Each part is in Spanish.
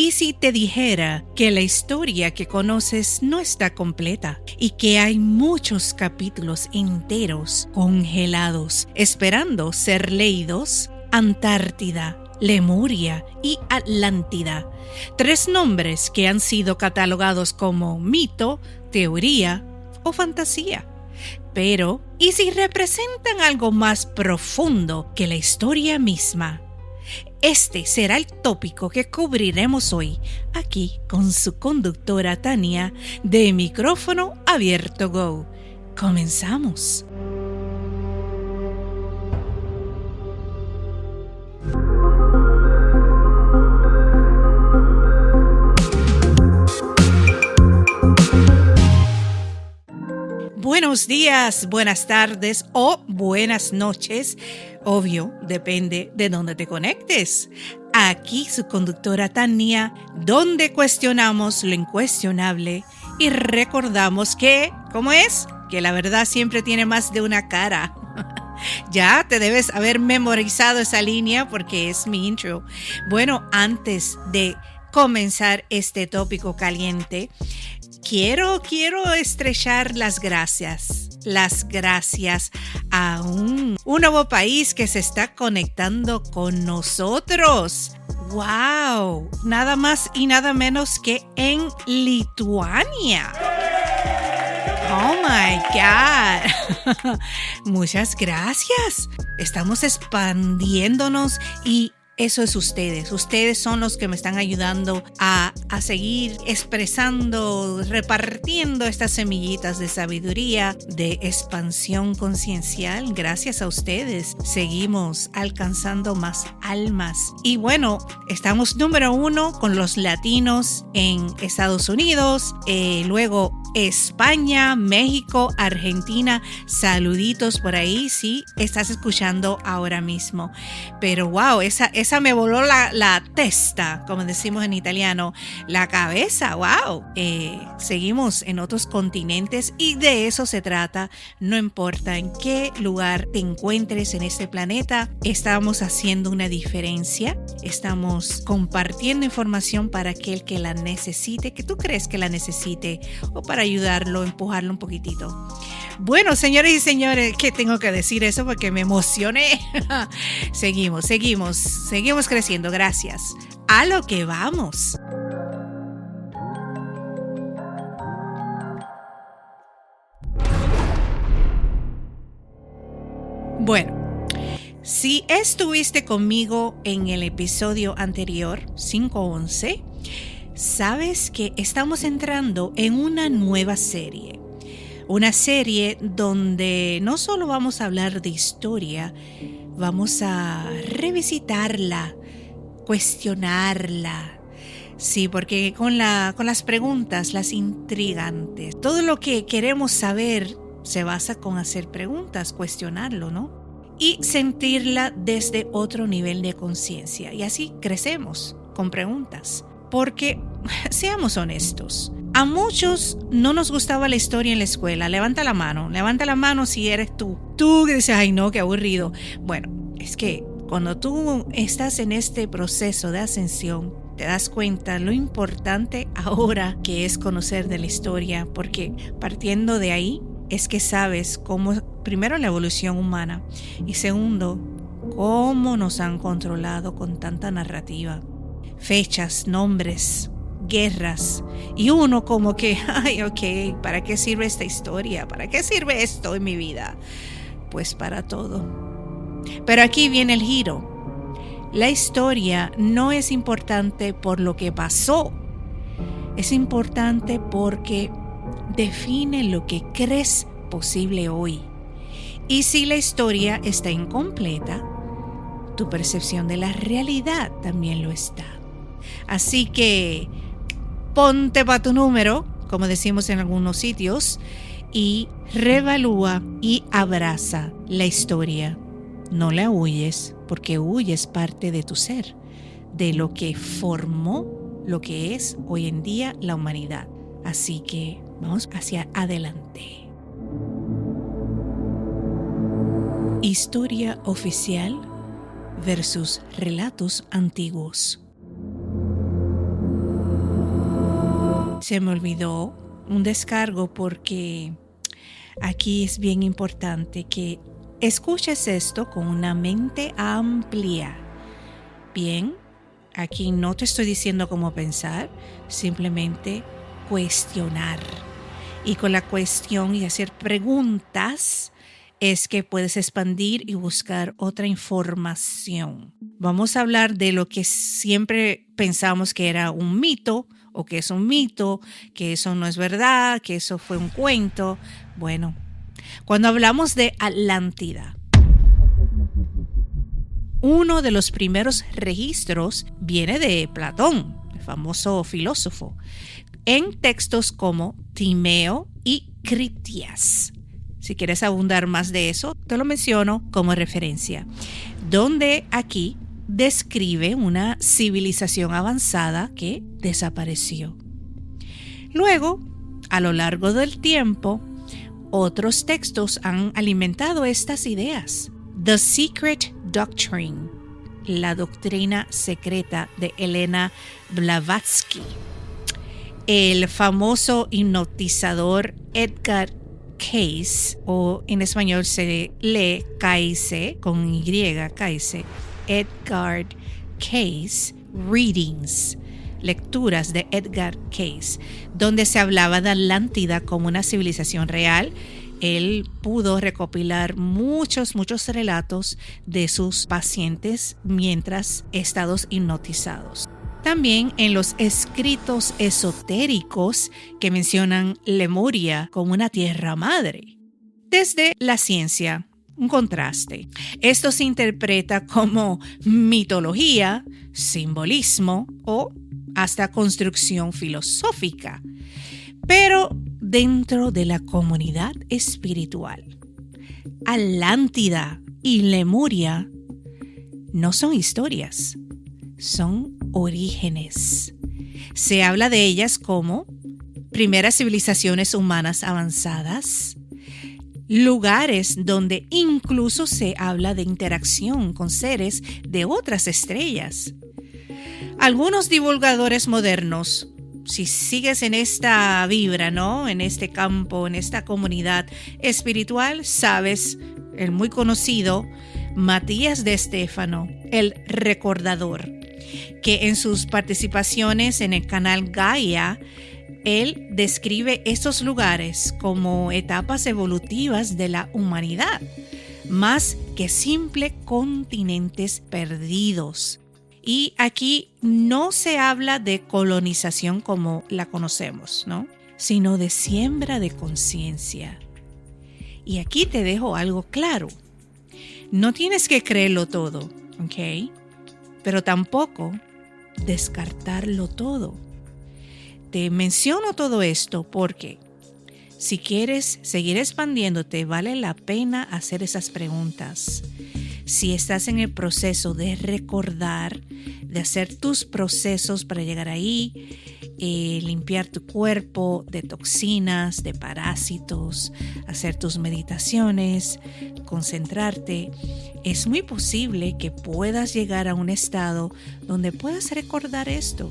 ¿Y si te dijera que la historia que conoces no está completa y que hay muchos capítulos enteros congelados esperando ser leídos? Antártida, Lemuria y Atlántida, 3 nombres que han sido catalogados como mito, teoría o fantasía. Pero, ¿y si representan algo más profundo que la historia misma? Este será el tópico que cubriremos hoy, aquí con su conductora Tania, de Micrófono Abierto Go. ¡Comenzamos! Buenos días, buenas tardes o buenas noches. Obvio, depende de dónde te conectes. Aquí su conductora Tania, donde cuestionamos lo incuestionable y recordamos que, ¿cómo es? Que la verdad siempre tiene más de una cara. Ya te debes haber memorizado esa línea porque es mi intro. Bueno, antes de comenzar este tópico caliente, Quiero estrechar las gracias a un nuevo país que se está conectando con nosotros. ¡Wow! Nada más y nada menos que en Lituania. ¡Oh, my God! Muchas gracias. Estamos expandiéndonos y eso es ustedes. Ustedes son los que me están ayudando a seguir expresando, repartiendo estas semillitas de sabiduría, de expansión conciencial. Gracias a ustedes seguimos alcanzando más almas. Y bueno, estamos número 1 con los latinos en Estados Unidos, luego España, México, Argentina. Saluditos por ahí si estás escuchando ahora mismo. Pero wow, esa me voló la testa, como decimos en italiano, la cabeza. Wow. Seguimos en otros continentes y de eso se trata. No importa en qué lugar te encuentres en este planeta, estamos haciendo una diferencia. Estamos compartiendo información para aquel que la necesite, que tú crees que la necesite, o para ayudarlo, empujarlo un poquitito. Bueno, señores y señores, ¿qué tengo que decir eso? Porque me emocioné. Seguimos creciendo. Gracias. A lo que vamos. Bueno, si estuviste conmigo en el episodio anterior, 511, sabes que estamos entrando en una nueva serie. Una serie donde no solo vamos a hablar de historia, vamos a revisitarla, cuestionarla. Sí, porque con las preguntas, las intrigantes, todo lo que queremos saber se basa con hacer preguntas, cuestionarlo, ¿no? Y sentirla desde otro nivel de conciencia. Y así crecemos con preguntas. Porque, seamos honestos, a muchos no nos gustaba la historia en la escuela. Levanta la mano si eres tú. Tú que dices, ay no, qué aburrido. Bueno, es que cuando tú estás en este proceso de ascensión, te das cuenta lo importante ahora que es conocer de la historia, porque partiendo de ahí es que sabes cómo, primero, la evolución humana y segundo, cómo nos han controlado con tanta narrativa. Fechas, nombres, guerras, y uno como que, ay, ok, ¿para qué sirve esta historia? ¿Para qué sirve esto en mi vida? Pues para todo. Pero aquí viene el giro. La historia no es importante por lo que pasó, es importante porque define lo que crees posible hoy. Y si la historia está incompleta, tu percepción de la realidad también lo está. Así que ponte pa' tu número, como decimos en algunos sitios, y revalúa y abraza la historia. No la huyes, porque huyes parte de tu ser, de lo que formó lo que es hoy en día la humanidad. Así que vamos hacia adelante. Historia oficial versus relatos antiguos. se me olvidó un descargo porque aquí es bien importante que escuches esto con una mente amplia. Bien, aquí no te estoy diciendo cómo pensar, simplemente cuestionar. Y con la cuestión y hacer preguntas es que puedes expandir y buscar otra información. Vamos a hablar de lo que siempre pensamos que era un mito o que es un mito, que eso no es verdad, que eso fue un cuento. Bueno, cuando hablamos de Atlántida, uno de los primeros registros viene de Platón, el famoso filósofo, en textos como Timeo y Critias. Si quieres abundar más de eso, te lo menciono como referencia, donde aquí describe una civilización avanzada que desapareció. Luego, a lo largo del tiempo, otros textos han alimentado estas ideas. The Secret Doctrine, la doctrina secreta de Elena Blavatsky. El famoso hipnotizador Edgar Cayce, o en español se lee Cayce con Y, Cayce, Edgar Cayce Readings, lecturas de Edgar Cayce, donde se hablaba de Atlántida como una civilización real. Él pudo recopilar muchos relatos de sus pacientes mientras estados hipnotizados. También en los escritos esotéricos que mencionan Lemuria como una tierra madre. Desde la ciencia, un contraste. Esto se interpreta como mitología, simbolismo o hasta construcción filosófica, pero dentro de la comunidad espiritual. Atlántida y Lemuria no son historias, son orígenes. Se habla de ellas como primeras civilizaciones humanas avanzadas, lugares donde incluso se habla de interacción con seres de otras estrellas. Algunos divulgadores modernos, si sigues en esta vibra, ¿no? En este campo, en esta comunidad espiritual, sabes, el muy conocido Matías de Estéfano, el recordador, que en sus participaciones en el canal Gaia, él describe estos lugares como etapas evolutivas de la humanidad, más que simple continentes perdidos. Y aquí no se habla de colonización como la conocemos, ¿no? Sino de siembra de conciencia. Y aquí te dejo algo claro. No tienes que creerlo todo, ¿ok? Pero tampoco descartarlo todo. Te menciono todo esto porque si quieres seguir expandiéndote, vale la pena hacer esas preguntas. Si estás en el proceso de recordar, de hacer tus procesos para llegar ahí, limpiar tu cuerpo de toxinas, de parásitos, hacer tus meditaciones, concentrarte, es muy posible que puedas llegar a un estado donde puedas recordar esto.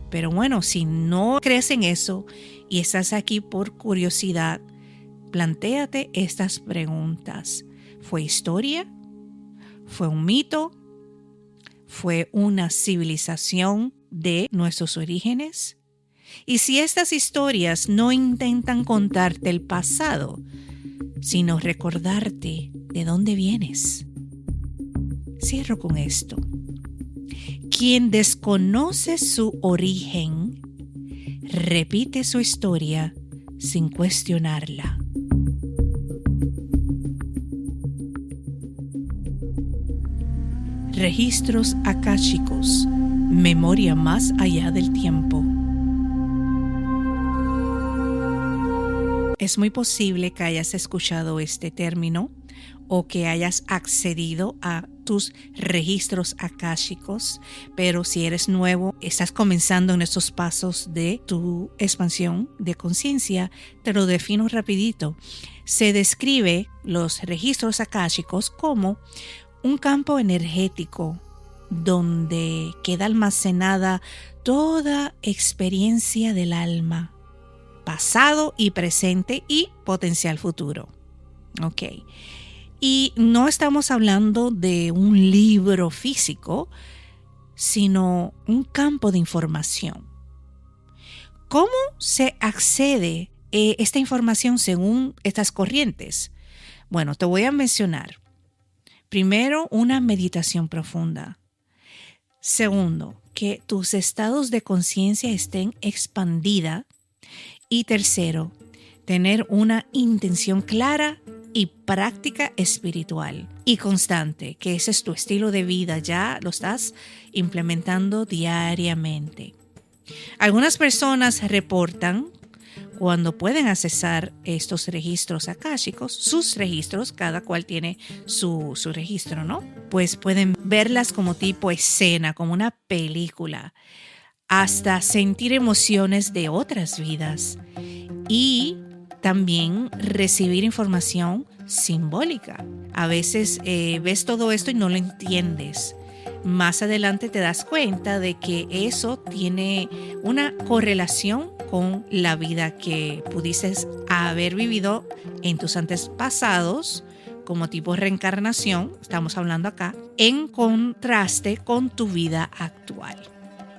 Pero bueno, si no crees en eso y estás aquí por curiosidad, plantéate estas preguntas. ¿Fue historia? ¿Fue un mito? ¿Fue una civilización de nuestros orígenes? Y si estas historias no intentan contarte el pasado, sino recordarte de dónde vienes. Cierro con esto. Quien desconoce su origen, repite su historia sin cuestionarla. Registros akáshicos, memoria más allá del tiempo. Es muy posible que hayas escuchado este término o que hayas accedido a tus registros akáshicos, pero si eres nuevo, estás comenzando en estos pasos de tu expansión de conciencia, te lo defino rapidito. Se describe los registros akáshicos como un campo energético donde queda almacenada toda experiencia del alma, pasado y presente y potencial futuro. Ok. Y no estamos hablando de un libro físico, sino un campo de información. ¿Cómo se accede a esta información según estas corrientes? Bueno, te voy a mencionar. Primero, una meditación profunda. Segundo, que tus estados de conciencia estén expandida. Y tercero, tener una intención clara y práctica espiritual y constante, que ese es tu estilo de vida, ya lo estás implementando diariamente. Algunas personas reportan cuando pueden accesar estos registros akáshicos, sus registros, cada cual tiene su registro, ¿no? Pues pueden verlas como tipo escena, como una película, hasta sentir emociones de otras vidas y también recibir información simbólica. A veces ves todo esto y no lo entiendes. Más adelante te das cuenta de que eso tiene una correlación con la vida que pudieses haber vivido en tus antepasados, como tipo reencarnación, estamos hablando acá, en contraste con tu vida actual.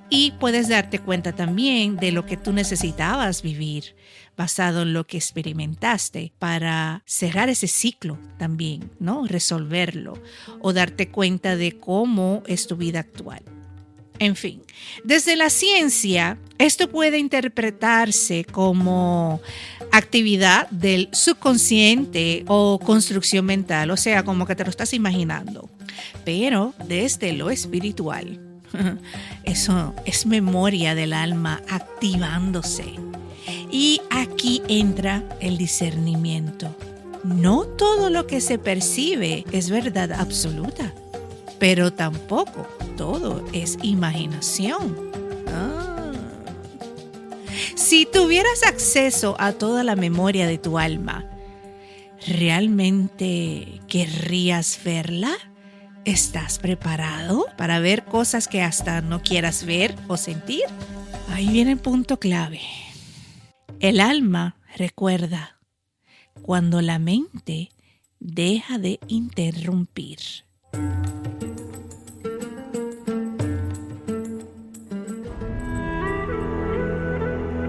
Y puedes darte cuenta también de lo que tú necesitabas vivir basado en lo que experimentaste para cerrar ese ciclo también, ¿no? Resolverlo o darte cuenta de cómo es tu vida actual. En fin, desde la ciencia, esto puede interpretarse como actividad del subconsciente o construcción mental, o sea, como que te lo estás imaginando. Pero desde lo espiritual, eso es memoria del alma activándose. Y aquí entra el discernimiento. No todo lo que se percibe es verdad absoluta, pero tampoco todo es imaginación. Si tuvieras acceso a toda la memoria de tu alma, ¿realmente querrías verla? ¿Estás preparado para ver cosas que hasta no quieras ver o sentir? Ahí viene el punto clave. El alma recuerda cuando la mente deja de interrumpir.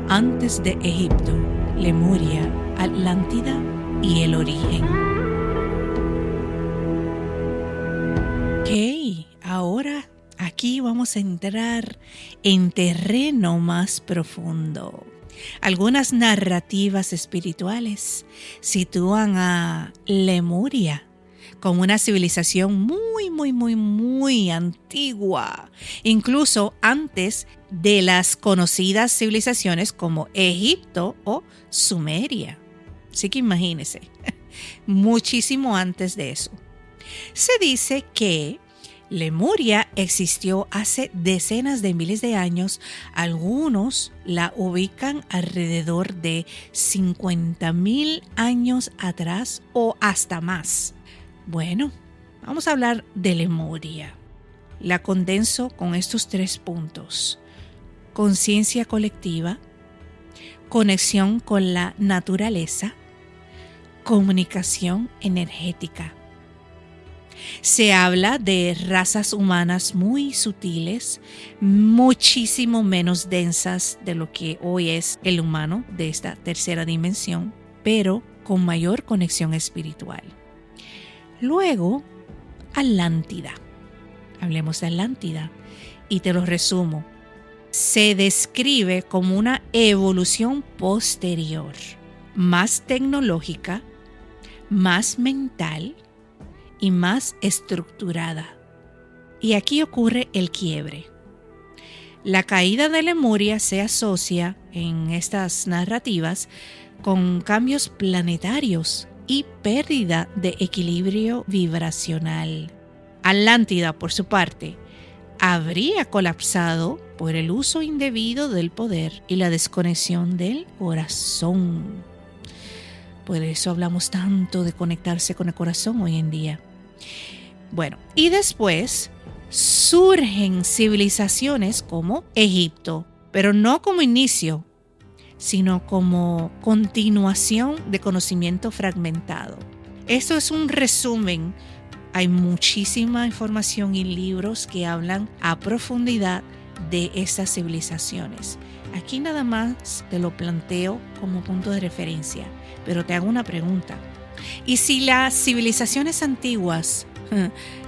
Antes de Egipto, Lemuria, Atlántida y el origen. Ok, ahora aquí vamos a entrar en terreno más profundo. Algunas narrativas espirituales sitúan a Lemuria como una civilización muy antigua, incluso antes de las conocidas civilizaciones como Egipto o Sumeria. Así que imagínense, muchísimo antes de eso. Se dice que Lemuria existió hace decenas de miles de años. Algunos la ubican alrededor de 50,000 años atrás o hasta más. Bueno, vamos a hablar de Lemuria. La condenso con estos 3 puntos: conciencia colectiva, conexión con la naturaleza, comunicación energética. Se habla de razas humanas muy sutiles, muchísimo menos densas de lo que hoy es el humano de esta tercera dimensión, pero con mayor conexión espiritual. Luego, Atlántida. Hablemos de Atlántida y te lo resumo. Se describe como una evolución posterior, más tecnológica, más mental y más estructurada. Y aquí ocurre el quiebre. La caída de Lemuria se asocia en estas narrativas con cambios planetarios y pérdida de equilibrio vibracional. Atlántida, por su parte, habría colapsado por el uso indebido del poder y la desconexión del corazón. Por eso hablamos tanto de conectarse con el corazón hoy en día. Bueno, y después surgen civilizaciones como Egipto, pero no como inicio, sino como continuación de conocimiento fragmentado. Esto es un resumen. Hay muchísima información y libros que hablan a profundidad de estas civilizaciones. Aquí nada más te lo planteo como punto de referencia, pero te hago una pregunta. ¿Y si las civilizaciones antiguas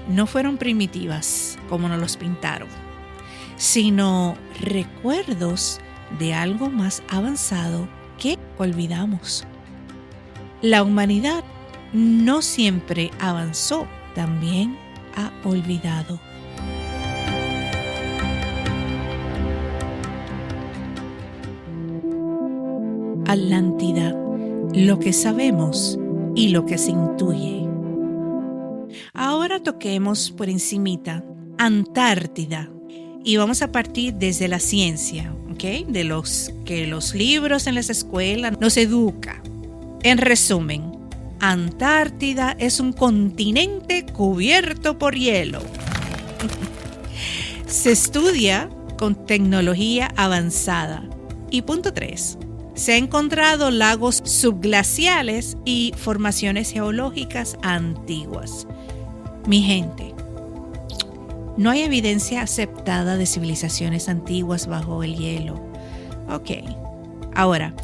no fueron primitivas como nos los pintaron, sino recuerdos de algo más avanzado que olvidamos? La humanidad no siempre avanzó, también ha olvidado. Atlántida, lo que sabemos y lo que se intuye. Ahora toquemos por encimita Antártida y vamos a partir desde la ciencia, ¿ok? De los que los libros en las escuelas nos educan. En resumen, Antártida es un continente cubierto por hielo. Se estudia con tecnología avanzada. Y punto 3. Se han encontrado lagos subglaciales y formaciones geológicas antiguas. Mi gente, no hay evidencia aceptada de civilizaciones antiguas bajo el hielo. Ok, ahora,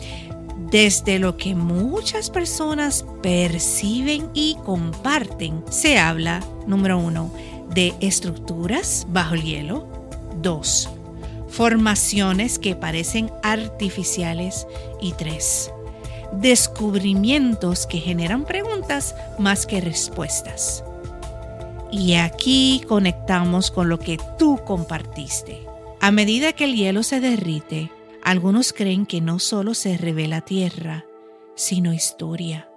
desde lo que muchas personas perciben y comparten, se habla, número 1, de estructuras bajo el hielo. 2, formaciones que parecen artificiales. Y 3, descubrimientos que generan preguntas más que respuestas. Y aquí conectamos con lo que tú compartiste. A medida que el hielo se derrite, algunos creen que no solo se revela tierra, sino historia.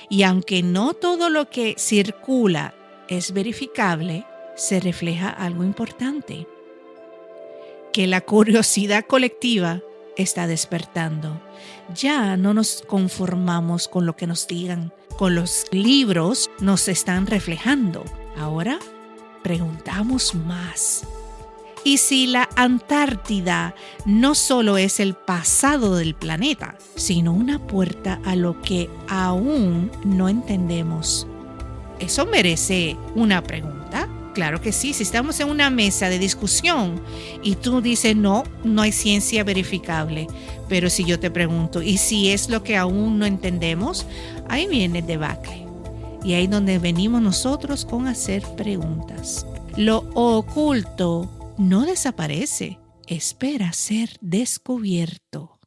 Y aunque no todo lo que circula es verificable, se refleja algo importante: que la curiosidad colectiva está despertando. Ya no nos conformamos con lo que nos digan, con los libros nos están reflejando. Ahora preguntamos más. ¿Y si la Antártida no solo es el pasado del planeta, sino una puerta a lo que aún no entendemos? ¿Eso merece una pregunta? Claro que sí. Si estamos en una mesa de discusión y tú dices no hay ciencia verificable, pero si yo te pregunto, ¿y si es lo que aún no entendemos? Ahí viene el debacle. Y ahí es donde venimos nosotros con hacer preguntas. Lo oculto no desaparece, espera ser descubierto.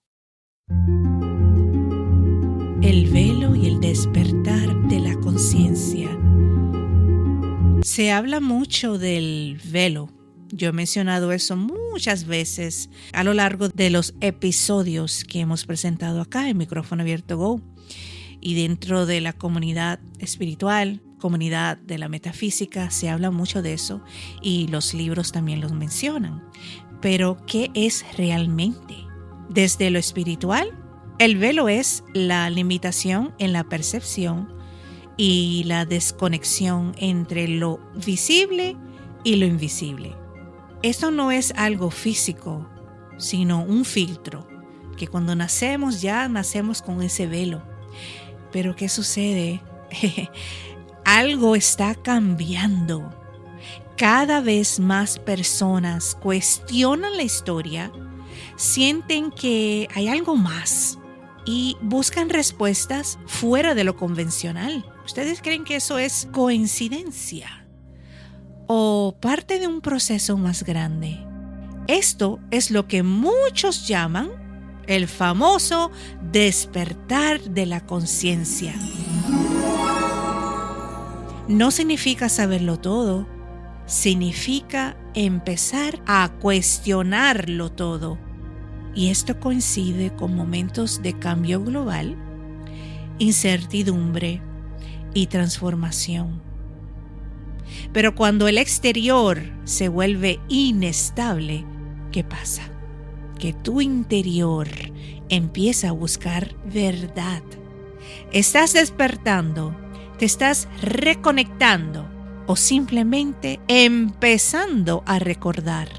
El velo y el despertar de la conciencia. Se habla mucho del velo. Yo he mencionado eso muchas veces a lo largo de los episodios que hemos presentado acá en Micrófono Abierto Go. Y dentro de la comunidad espiritual, comunidad de la metafísica, se habla mucho de eso y los libros también los mencionan. Pero, ¿qué es realmente? Desde lo espiritual, el velo es la limitación en la percepción y la desconexión entre lo visible y lo invisible. Esto no es algo físico, sino un filtro, que cuando nacemos ya nacemos con ese velo. Pero ¿qué sucede? Algo está cambiando. Cada vez más personas cuestionan la historia, sienten que hay algo más y buscan respuestas fuera de lo convencional. ¿Ustedes creen que eso es coincidencia o parte de un proceso más grande? Esto es lo que muchos llaman el famoso despertar de la conciencia. No significa saberlo todo, significa empezar a cuestionarlo todo. Y esto coincide con momentos de cambio global, incertidumbre y transformación. Pero cuando el exterior se vuelve inestable, ¿qué pasa? Que tu interior empieza a buscar verdad. Estás despertando, te estás reconectando o simplemente empezando a recordar.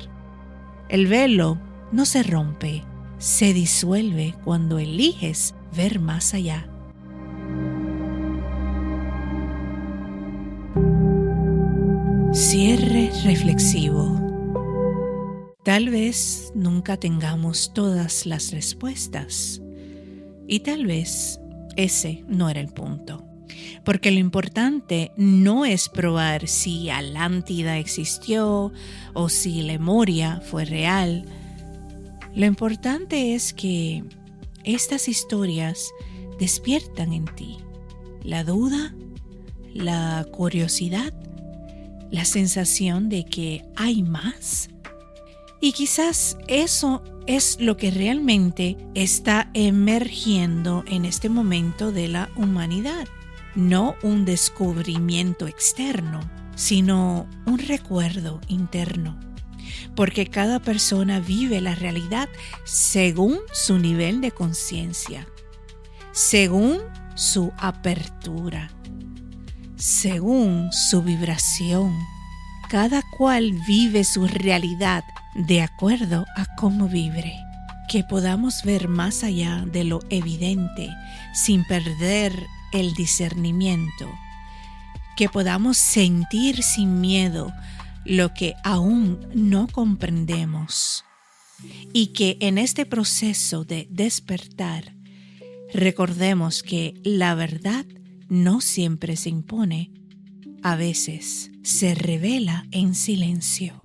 El velo no se rompe, se disuelve cuando eliges ver más allá. Cierre reflexivo. Tal vez nunca tengamos todas las respuestas y tal vez ese no era el punto. Porque lo importante no es probar si Atlántida existió o si Lemuria fue real. Lo importante es que estas historias despiertan en ti la duda, la curiosidad, la sensación de que hay más. Y quizás eso es lo que realmente está emergiendo en este momento de la humanidad. No un descubrimiento externo, sino un recuerdo interno. Porque cada persona vive la realidad según su nivel de conciencia, según su apertura, según su vibración. Cada cual vive su realidad de acuerdo a cómo vibre. Que podamos ver más allá de lo evidente sin perder el discernimiento. Que podamos sentir sin miedo lo que aún no comprendemos. Y que en este proceso de despertar recordemos que la verdad no siempre se impone. A veces se revela en silencio.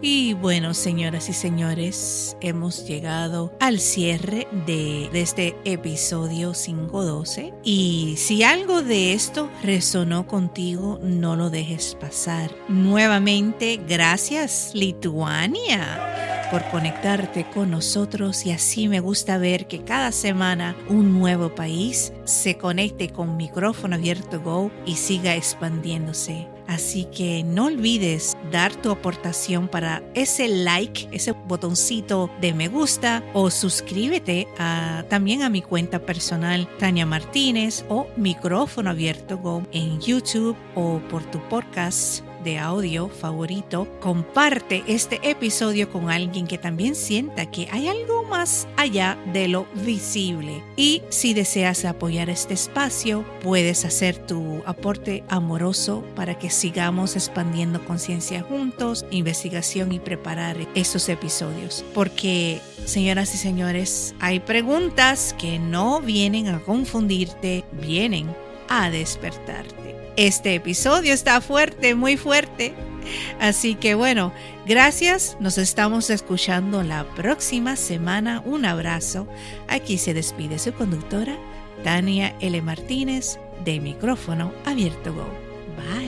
Y bueno, señoras y señores, hemos llegado al cierre de este episodio 512. Y si algo de esto resonó contigo, no lo dejes pasar. Nuevamente, gracias, Lituania, por conectarte con nosotros. Y así me gusta ver que cada semana un nuevo país se conecte con Micrófono Abierto Go y siga expandiéndose. Así que no olvides dar tu aportación para ese like, ese botoncito de me gusta, o suscríbete también a mi cuenta personal Tania Martínez o Micrófono Abierto Go en YouTube o por tu podcast de audio favorito. Comparte este episodio con alguien que también sienta que hay algo más allá de lo visible. Y si deseas apoyar este espacio, puedes hacer tu aporte amoroso para que sigamos expandiendo conciencia juntos, investigación y preparar estos episodios. Porque, señoras y señores, hay preguntas que no vienen a confundirte, vienen a despertarte. Este episodio está fuerte, muy fuerte. Así que bueno, gracias. Nos estamos escuchando la próxima semana. Un abrazo. Aquí se despide su conductora, Tania L. Martínez, de Micrófono Abierto Go. Bye.